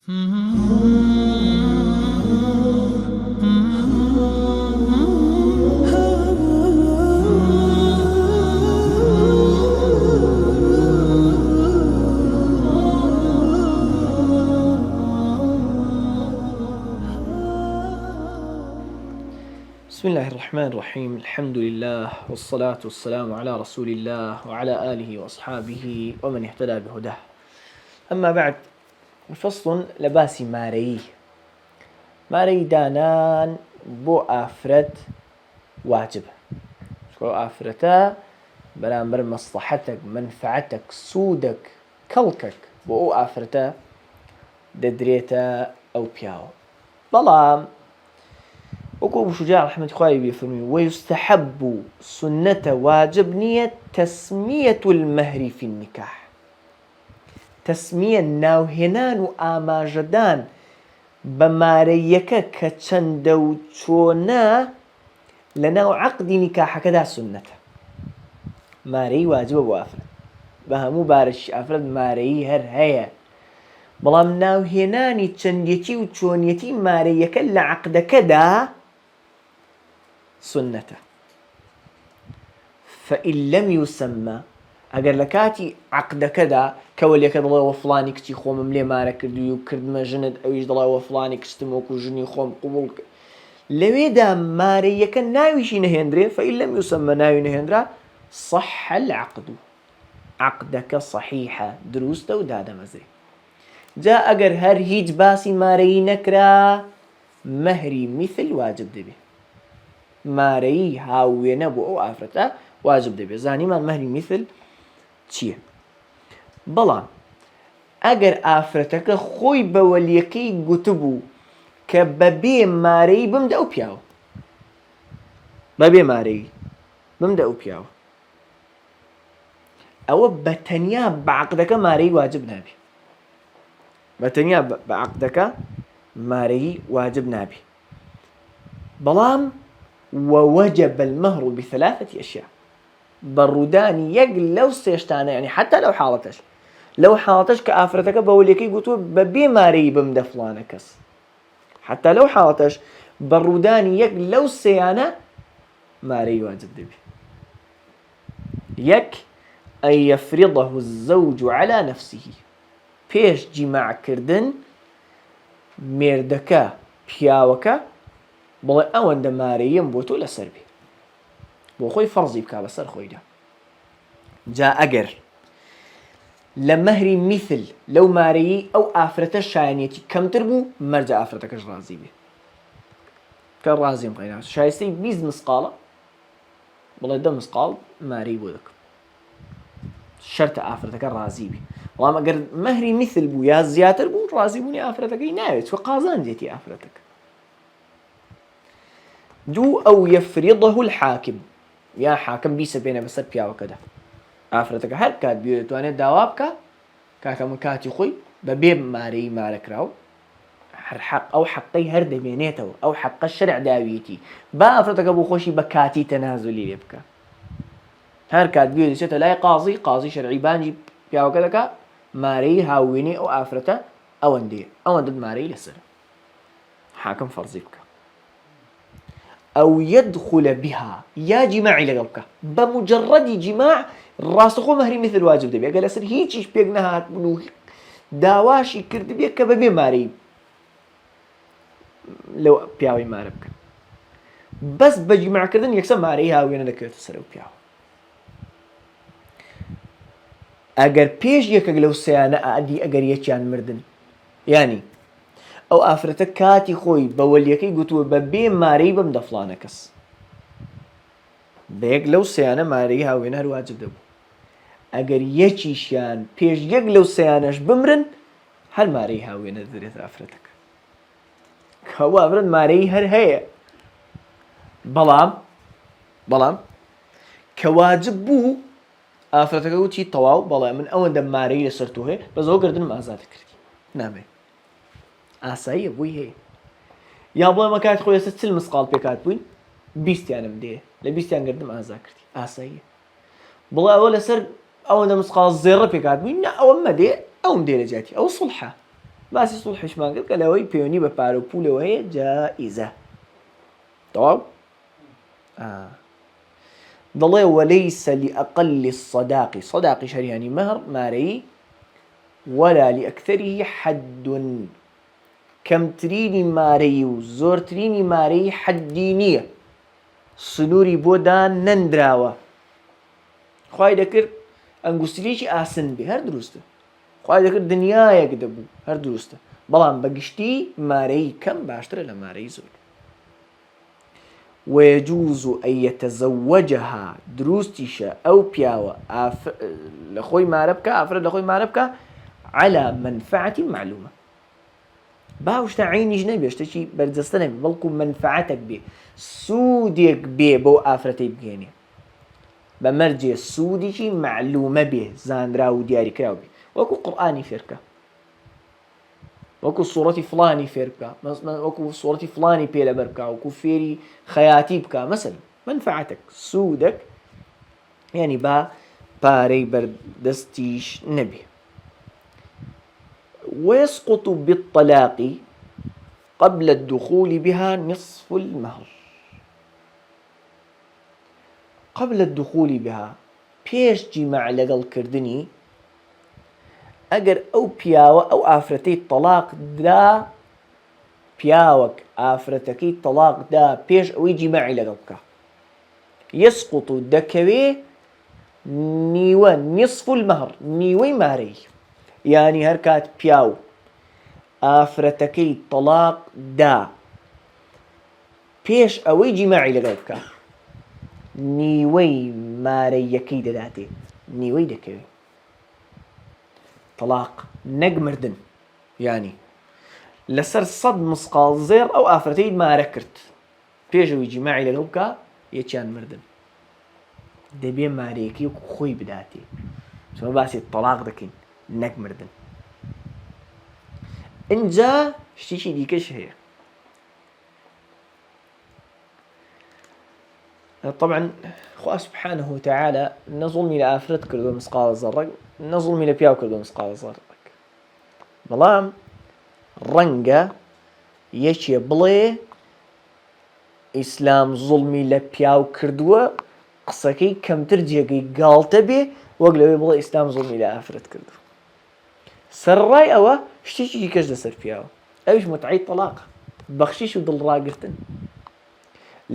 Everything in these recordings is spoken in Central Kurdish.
بسم الله الرحمن الرحيم. الحمد لله والصلاة والسلام على رسول الله وعلى آله وأصحابه ومن اهتدى بهداه. أما بعد، فصل لباسي ماري دانان بو آفرت واجب. شو آفرتا برامبر مصلحتك، منفعتك، سودك، كلكك بو آفرتا ددريتا أو بياو. بلام وكو شجاع رحمة خواه بيفرمي: ويستحب سنة واجب نية تسمية المهر في النكاح. تسمية ناوهنان وآماجدان بماريكا كچندو چونا لناو عقد نكاح كدا سنة. ماري واجب ابو افرد بهمو بارش افرد ماري هر هيا، بلام ناوهناني چنديتي و چونيتي ماريكا لعقد كدا سنة. فإن لم يسمى اگر لكاتي عقد كذا كوليك دڵێ وفلاني كتي خوم لێ مارە کردووی و کردمە ژنت، ئەویش دڵێ وفلانی کشتم وەکو ژنی خۆم قبول لەوێدا مارەیەکە ناویشی نەهێنرێ. فإن لم يسمى ناوی نەهێنرا صح العقد، عقدك صحيحة دروستە و دادەمەزرێ. جا ئەگەر هەر هیچ باسی مارەیی نەکرا مەهری مثل واجب دەبێ. مارەیی هاوێنە بۆ ئەو ئافرەتە واجب دەبێ. زانیمان مەهری مثل چییە؟ بەڵام ئەگەر ئافرەتەکە خۆی بە وەلیەکەی گوتبوو کە بەبێ مارەیی بمدە ئەو پیاوە، بەبێ مارەیی بمدە ئەو پیاوە، ئەوە بەتەنیا بە عەقدەکە مارەیی واجب نابێ. بەتەنیا بە عەقدەکە مارەیی واجب نابێ. بەڵام ووجب المهر بثلاثة أشياء، بەڕوودانی یەک لەو سێشتانە، یعنی حتا لەو حاڵەتەش کە ئافرەتەکە بە وەلیەکەی گوتووە بەبێ مارەیی بمدە فڵانە کەس، حتا لەو حاڵەتەش بەڕوودانی یەک لەو سێیانە مارەیی واجب دەبێ. یەک ئەن یەفریضه الزەوج على نفسه، پێش جیماعکردن مێردەکە پیاوەکە بڵێ ئەوەندە مارەییم بۆ تۆ لەسەر بێ، بۆ خۆی فەرزی بکا بەسەر خۆیدا. جا ئەگەر لە مەهری مثل لەو مارەیی ئەو ئافرەتە شایەنێتی کەمتر بوو، مەرجە ئافرەتەکەش ڕازی بێ کە ڕازیم قەینا شایستەی 20 مسقاڵە، بڵێ 10 مسقاڵ مارەی بۆ دەکەم، شەرتە ئافرەتەکە ڕازی بێ. بەڵام ئەگەر مەهری مثل بوو یا زیاتر بوو، ڕازی بوونی ئافرەتەکەی ناوێت، چوە قازان دێتی ئافرەتەکە. دوو ئەو یەفریضه الحاکم، یا حاکم بیسەپێنە بەسەر پیاوەکەدا. ئافرەتەکە هەر کات بێ دەتوانێت داوا بکە کاکە من کاتی خۆی بەبێ مارەیی مارەکراو، ئەو حەقەی هەر دەمێنێتەوە، ئەو حەقە شەرع داویەتی، با ئافرەتەکە بۆ خۆشی بە کاتی تەنازولی لێ بکە. هەر کات بێ دەچێتە لای قازی شەرعی بانجی پیاوەکە دەکا مارەیی هاوێنەی ئەو ئافرەتە ئەوەندە مارەیی لەسەر حاکم فەرزی بکە. أو يدخل بها، يا جماعي لقلبك بمجرد جماع راسخو مهري مثل واجب دبي. قال أسر هيجيش بيقنها هتبنو داواشي كرد بيك ببي ماري لو بياوي ماربك بس بجماع كردن يكسب ماري هاوين لكرت سرو بياو. أجر بيش يك لو سيانة أدي أجر يشان مردن، يعني ئەو ئافرەتە کاتی خۆی بە وەلیەکەی گوتووە بەبێ مارەیی بمدە فڵانە کەس، بە یەک لەو سێیانە مارەیی هاوێنە هەر واجب دەبوو. ئەگەر یەکیشیان پێش یەک لەو سێیانەش بمرن، هەر مارەیی هاوێنە دەدرێتە ئافرەتەکە، کەوا ئافرەت مارەیی هەر هەیە. بەڵام کە واجب بوو ئافرەتەکە وتی تەواو، بەڵام من ئەوەندە مارەیی لەسەر تۆ هەیە، بەزەوە گردنم ئازادە کردی، نامێ ئاساییە بووی هەیە. یا بڵێ مە کاتی خۆی ئێستا 40 مسقاڵ پێکات بووین، 20یانم دێ، لە 20یان گردم ئازا کردی، ئاساییە. بڵێ ئەوە لەسەر ئەوەندە مسقاڵ زێڕە پێکات بووین، نا ئەوە مەدێ، ئەوم دێ لە جیاتی، ئەو سوڵحە، باسی سوڵحیشمان کرد کە لەوەی پەیوەندی بە پارە و پولەوە هەیە جائیزە. تەواو دەڵێ وەلەیسە لئەقەلی الصەداقی، سەداقی شەریانی مەهر مارەیی، وەلا لئەکتەریهی حەدٌ، کەمترینی مارەیی و زۆرترینی مارەیی حەدی نییە، سنووری بۆ دان نەنراوە. خوای دەکرد ئەنگوستیلێکی ئاسن بێ، هەر دروستە. خوای دەکرد دنیایەک دەبوو، هەر دروستە، بەڵام بەگشتی مارەیی کەم باشترە لە مارەیی زۆر. ويجوز أن يتزوجها دروستيشا أو بياوة لخوي ماربكا أفرد لخوي ماربكا على منفعة معلومة. باوشتا عيني جنبي اشتشي بردستنا بلكو منفعتك بي سوديك بي بو آفرتي بجيني بمرجي سوديشي معلومة به زاندرا ودياري كراو بي وكو قرآني فركة، وكو صورة فلاني فيركا مثلا، وكو صورة فلاني بيلا بركا، وكو فيري خياتي بكا مثلا. منفعتك سودك يعني باري بردستيش نبي. ويسقط بالطلاق قبل الدخول بها نصف المهر. قبل الدخول بها بيش جماع لقل كردني ئەگەر ئەو پیاوە ئەو ئافرەتەی تەلاق دا، پیاوەک ئافرەتەکەی تەلاق دا پێش ئەوەی جیماعی لەگەڵ بکە، یەسقوط دەکەوێ نیوە نصف المەهر، نیوەی مارەی. یعنی هەر کات پیاو ئافرەتەکەی تەلاق دا پێش ئەوەی جیماعی لەگەڵ بکە، نیوەی مارەیەکەی دەداتێ، نیوەی دەکەوێ. طلاق نەک مردن، يعني لەسەر 100 مسقال زێر ئەو ئافرەتەی مارە کرد پێشەوەی جیماعی لەگەڵ بکە، یەکیان مردن، دەبێ مارەیەکەی وەکو خۆی بداتێ. چۆن باسی طلاق دەکەین، نەک مردن. اینجا شتێکی دیکەش هەیە. طبعا خوا سبحانه وتعالى نظلمی لە ئافرەت کردو مسقال زەڕەک، نەظڵمی لە پیاو کردو مسقال زەڕەک. بەڵام ڕەنگە یەکێ بڵێ ئیسلام زوڵمی لە پیاو کردووە، قسەکەی کەمتر جێگەی گاڵتە بێ وەک لەوەی بڵێ ئیسلام زوڵمی لە ئافرەت کردو. سەرڕای ئەوە شتێکی دیکەش لەسەر پیاوە، ئەویش متعەی تەلاقە، بەخشیش و دڵڕاگرتن.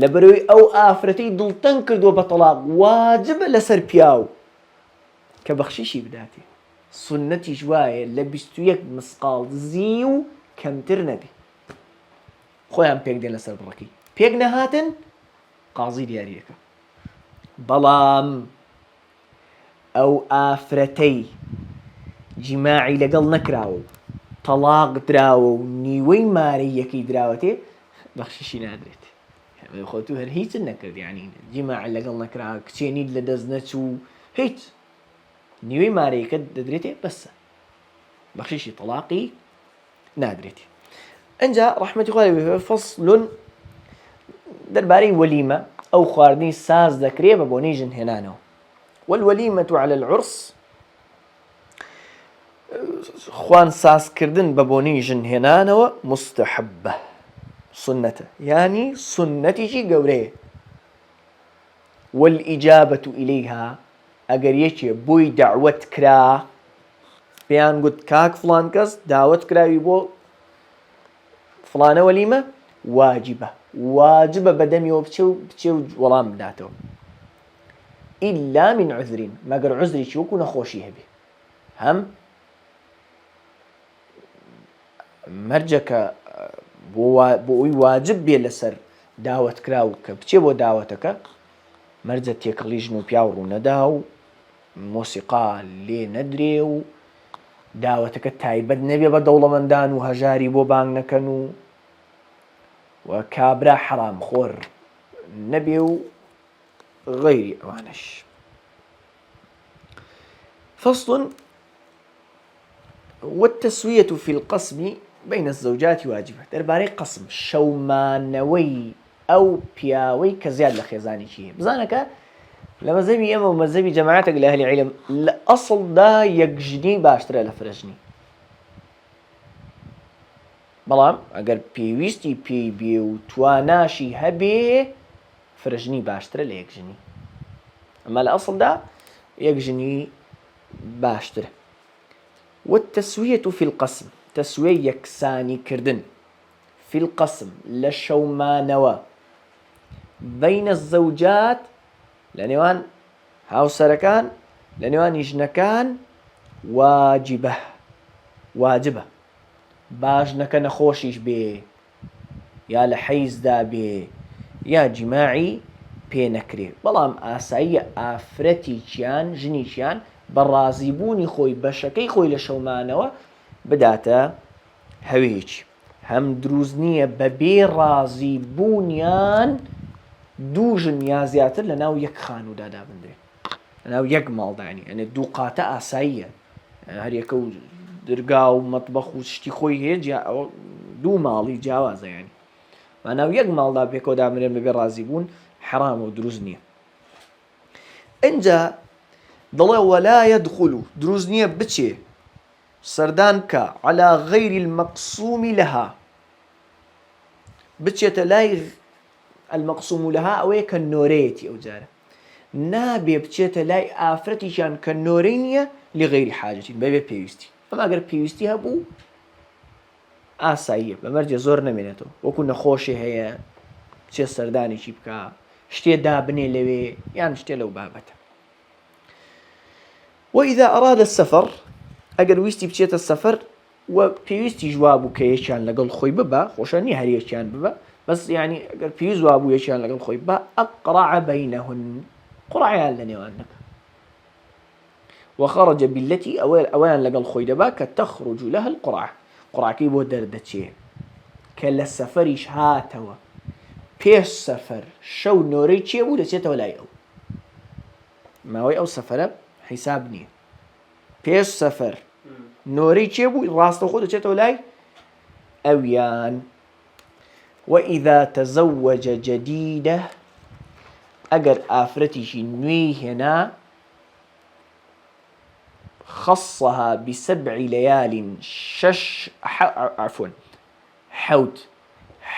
لەبەرەوەی ئەو ئافرەتەی دڵتەنگ کردووە بە تەلاق واجبە لەسەر پیاو کە بەخشیشی بداتێ. سنەتیش وایە لە 21 مسقال زی و کەمتر نەبێ. خۆیان پێک دێن لەسەر بڕەکەی، پێک نەهاتن قازی دیاریەکە. بەڵام ئەو ئافرەتەی جیماعی لەگەڵ نەکراوە و تەلاق دراوە و نیوەی مارەیەکەی دراوەتێ، بەخشیشی نادرێت. خۆتو هەر هیچ نەکرد، یعنی جیماعی لەگەڵ نەکرا، کچێنیت لە دەست نەچوو، هیچ نیوەی مارەیەکە دەدرێتێ، بەسە بەخشیشی تەلاقی نادرێتی. ئەنجا ڕەحمەتی خوا لێبێ فەصل دەربارەی وەلیمە، ئەو خواردنی ساز دەکرێ بە بۆنەی ژن هێنانەوە. والوەلیمەة على العرس، خوان سازکردن بە بۆنەی ژن هێنانەوە مستحبە، سنەتە، یعنی سنەتیشی گەورەیە. والإجابة إليها، ئەگەر یەکێ بۆی دعوت کرا، پێیان گوت کاک فلان کەس داوت کراوی بۆ فلانە وەلیمە، واجبە، واجبە بەدەمیەوە بچێ و وەڵام بداتەوە. ئیلا من عذرین، مەگەر عذرێکی وەکو نەخۆشی هەبێ، هەم مەرجەکە بۆ ئەوی واجب بێ لەسەر داوت کراو کە بچێ بۆ داوەتەکە، مەرجە تێکەڵی ژن و پیاو ڕوو نەدا و مۆسیقا لێ نەدرێ و داوەتەکە تایبەت نەبێ بە دەوڵەمەندان و هەژاری بۆ بانگ نەکەن و کابرا حەرام خۆر نەبێ و غەیری ئەوانەش. فصل والتسوية في القسم بين الزوجات واجبة. دەربارەی قسم، شەومانەوەی ئەو پیاوەی کە زیاد لە خێزانێکی هەیە. بزانەکە لە مەزهەبی ئێمە و مەزهەبی جەماعەتێک لە ئەهلی عیلم لە ئەسڵدا یەکژنی باشترە لە فرەژنی. بەڵام ئەگەر پێویستی پێی بێ و تواناشی هەبێ فرەژنی باشترە لە یەکژنی. ئەمە لە ئەسڵدا یەکژنی باشترە. والتسوية في القسم، تسوية يكساني كردن في القسم لشومانوا بين الزوجات لنيوان هاوسركان لنيوان يجنكان واجبة باش نخوشيش بيه يا لحيز دا بيه يا جماعي پێ نەکرێ. بەڵام ئاسایی ئافرەتیچیان ژنیچیان بە ڕازیبوونی خۆی بەشەکەی خۆی لە شەومانەوە بداتە هەوێکی. هەم دروست نییە بەبێ ڕازیبوونیان دوو ژن یا زیاتر لە ناو یەک خانوودا دابنرێت، لە ناو یەک ماڵدانی، ئەنێ دوو قاتە ئاساییە، هەر یەکە و دەرگا و مەتبەخ و شتی خۆی هەیە، ئەوە دوو ماڵی جیاوازەیانی ماناو یەک ماڵدا پێکەوە دامرێن بەبێ ڕازیبوون حرام و دروست نییە. ئینجا دەڵێ وەلا یەدخولو دروست نییە بچێ سەردان کە عەلا غەیری المەقسومی لەها، بچێتە لای المەقسوم لەها ئەوەیە کە نۆرەیەتی ئەو جارە، نابێ بچێتە لای ئافرەتیشان کە نۆرەی نییە لغەیری حاجەتین بەبێ پێویستی. ئەمە ئەگەر پێویستی هەبوو ئاساییە، بەمەرجێ زۆر نەمێنێتەوە، وەکو نەخۆشی هەیە بچێ سەردانێکی بکە، شتێ دابنێ لەوێ یان شتێ لەو بابەتە. وإذا أراد السفر ئەگەر ویستی بچێتە سەفەر و پێویستی جوابوو کە یەکیان لەگەڵ خۆی ببە، خۆشە نییە هەر یەکیان ببە، بەس یعنی ئەگەر پێویست وابوو یەکیان لەگەڵ خۆی بە ئەقڕع بەینەهن، قڕعیان لە نێوان نەکە. وخرج بالتي ئەوەیان لەگەڵ خۆی دەبا کە تەخرج لەها القڕع، قڕعکەی بۆ دەردەچێ کە لە سەفەریش هاتەوە، پێش سەفەر شەو نۆرەی چێ بوو دەچێتەوە لای ئەو، ماوەی ئەو سەفەرە حیساب نییە، پێش سەفەر نۆرەی چێ بوو ڕاستەوخۆ دەچێتەوە لای ئەویان. وإذا تزوج جديدة ئەگەر ئافرەتیشی نوێی هێنا خصها بسبع ليال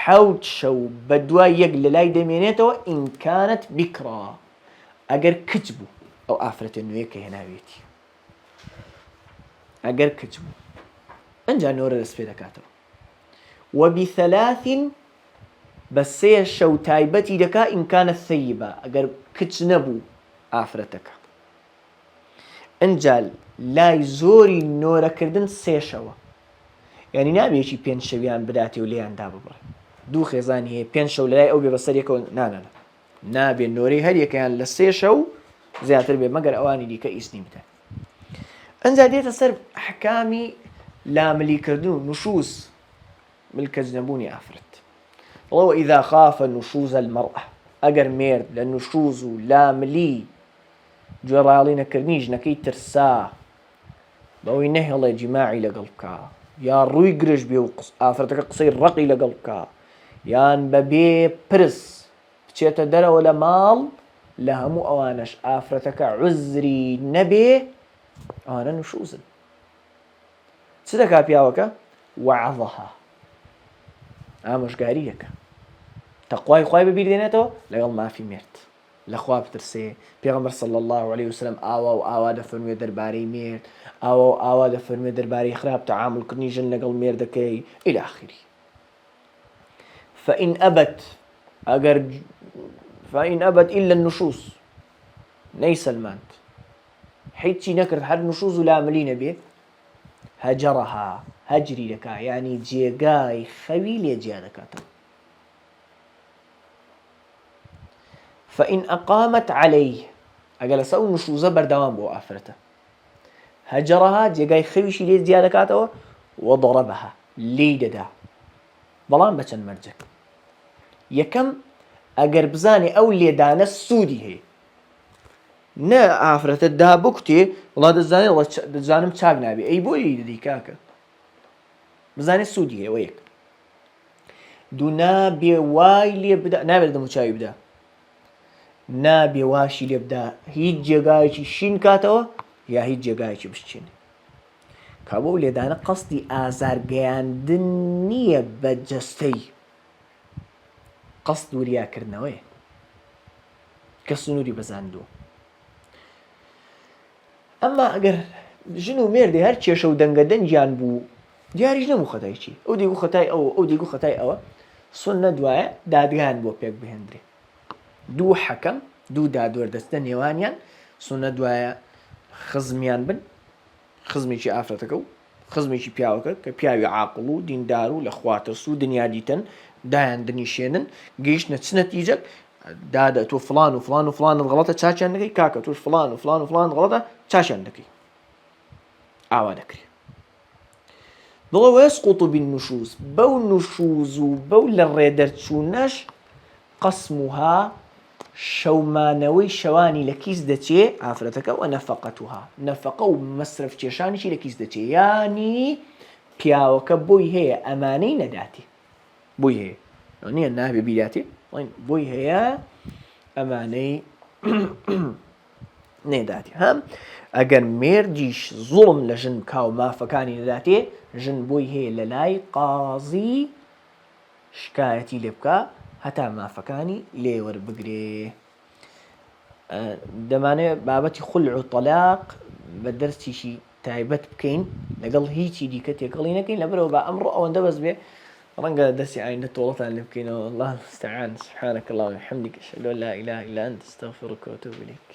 حوت شەو بەدوای یەک لە لای دەمێنێتەوە ئین کانت بیکڕا، ئەگەر کچ بوو ئەو ئافرەتە نوێ کە هێناوێتی، ئەگەر کچ بوو ئەنجا نۆرە دەست پێ دەکاتەوە. وبثلاث بەسێ شەو تایبەتی دەکا ئین کانت ثەیبە، ئەگەر کچ نەبوو ئافرەتەکە. ئەنجا لای زۆری نۆرەکردن سێ شەوە، یعنی نابێکی پێنج شەویان بداتێ و لێیاندا ببڕێ، دوو خێزانی هەیە پێنج شەو لەلای ئەو بێ بەسەر یەکەوە نابێ نۆرەی هەر یەکەیان لە سێ شەو زیاتر بێ مەگەر ئەوانی دیکە ئیسنی بدەن. ئەنجا دێتە سەر ئەحکامی لاملیکردن و نوشوز ملکەج نەبوونی ئافرەت. وإذا خاف نشوز المرأة ئەگەر مێرد لە نوشوز و لاملی گوێڕاڵی نەکردنی ژنەکەی ترسا بەوەی نەهێڵێ جیماعی لەگەڵ بکە، یا ڕووی گرژ بێ و ئافرەتەکە قسەی ڕقی لەگەڵ بکە، یان بەبێ پرس بچێتە دەرەوە لە ماڵ، لە هەموو ئەوانەش ئافرەتەکە عوزری نەبێ، ئەوانە نوشوزن. چ دەکا پیاوەکە؟ وعظەها، ئامۆژگاری دەکە، تەقوای خوای بەبیر دێنێتەوە لەگەڵ مافی مێرد، لەخوا بترسێ. پێغەمبەر صلی الله عليه وسلم ئاوا و ئاوا دەفەرموێ دەربارەی مێرد، ئاوا و ئاوا دەفەرموێ دەربارەی خراپ تەعاملکردنی ژن لەگەڵ مێردەکەی إلى آخره. فإن أبت إلا النشوز نەیسەلماند، هیچی نەکرد هەر نوشوز و لاملی نەبێ، هەجەڕەها، هەجری دەکا، یعنی جێگای خەوی لێ جیا دەکاتەوە. فإن أقامت عليه ئەگەر لەسەر ئەو نوشوزە بەردەوام بۆ ئافرەتە، هەجەڕەها جێگای خەویشی لێ جیا دەکاتەوە، وضربها لێی دەدا، بەڵام بە چەند مەرجەک. یەکەم ئەگەر بزانێ ئەو لێدانە سوودی هەیە، نە ئافرەتە دابکوتێ وڵا دەزانم چاک نابێ، ئەی بۆی دەدەی کاکە، بزانێ سوودی هەیە. وە یەک. دوو نابێ وای لێ بدا، نابێت دەموچاوی بدا، نابێ واشی لێ بدا هیچ جێگایەکی شین کاتەوە یا هیچ جێگایەکی بشچێنێ، کابۆ لێدانە قەستی ئازارگەیاندن نییە بە جەستەی قەست وریاکردنەوەی کە سنووری بەزاندووە. ئەمما ئەگەر ژن و مێردی هەر کێشە و دەنگە دەنجیان بوو دیاریش نەبوو خەتایکی ئەو دیگو خەتای ئەوە ئەو دیگو خەتای ئەوە سنە دوایە دادگان بۆ پێک بهێنرێ دوو حەکەم دوو دادوەردەستە نێوانیان سنە دوایە خزمیان بن خزمێکی ئافرەتەکە و خزمێکی پیاوەکە کە پیاوی عاقڵ و دیندار و لە خواترس و دنیا دیتن دایان دنیشێنن گەیشتنە چ نەتیجەک دادا تۆ فلان و فلان و فلانت غەڵەتە چاچیان دەکەی کاکە تۆش فلان و فلان و فلان غەڵەتە چاچیان دەکەی ئاوا دەکرێت. دڵە وەسقوط بالنشوز بەو نشوز و بەو لە ڕێدەرچوونەش قەسمها شەومانەوەی شەوانی لە کیس دەچێ ئافرەتەکە و نەفەقەتها نەفەقە و مەسرف کێشانیشی لە کیس دەچێ یانی پیاوەکە بۆی هەیە ئەمانەی نەداتێ بۆی هەیە نییە نابێ بیداتێ بۆی هەیە ئەمانەی نێداتێ هەم ئەگەر مێردیش زوڵم لە ژن کاو مافەکانی نەداتێ ژن بۆی هەیە لە لای قازی شکایەتی لێ بکە هەتا مافەکانی لێوەربگرێ. دەمانێت بابەتی خولع و تەلاق بە دەرسیشی تایبەت بکەین لەگەڵ هیچی دیکە تێکەڵی نەکەین لەبەرەوە بە ئەمڕۆ ئەوەندە بەس بێ ڕەنگە دەستی ئایندە تۆڵەتان لێ بکەینەوە. الله المستعان سبحانك اللهم وبحمدك أشهد أن لا إله إلا أنت أستغفرك وأتوب إليك.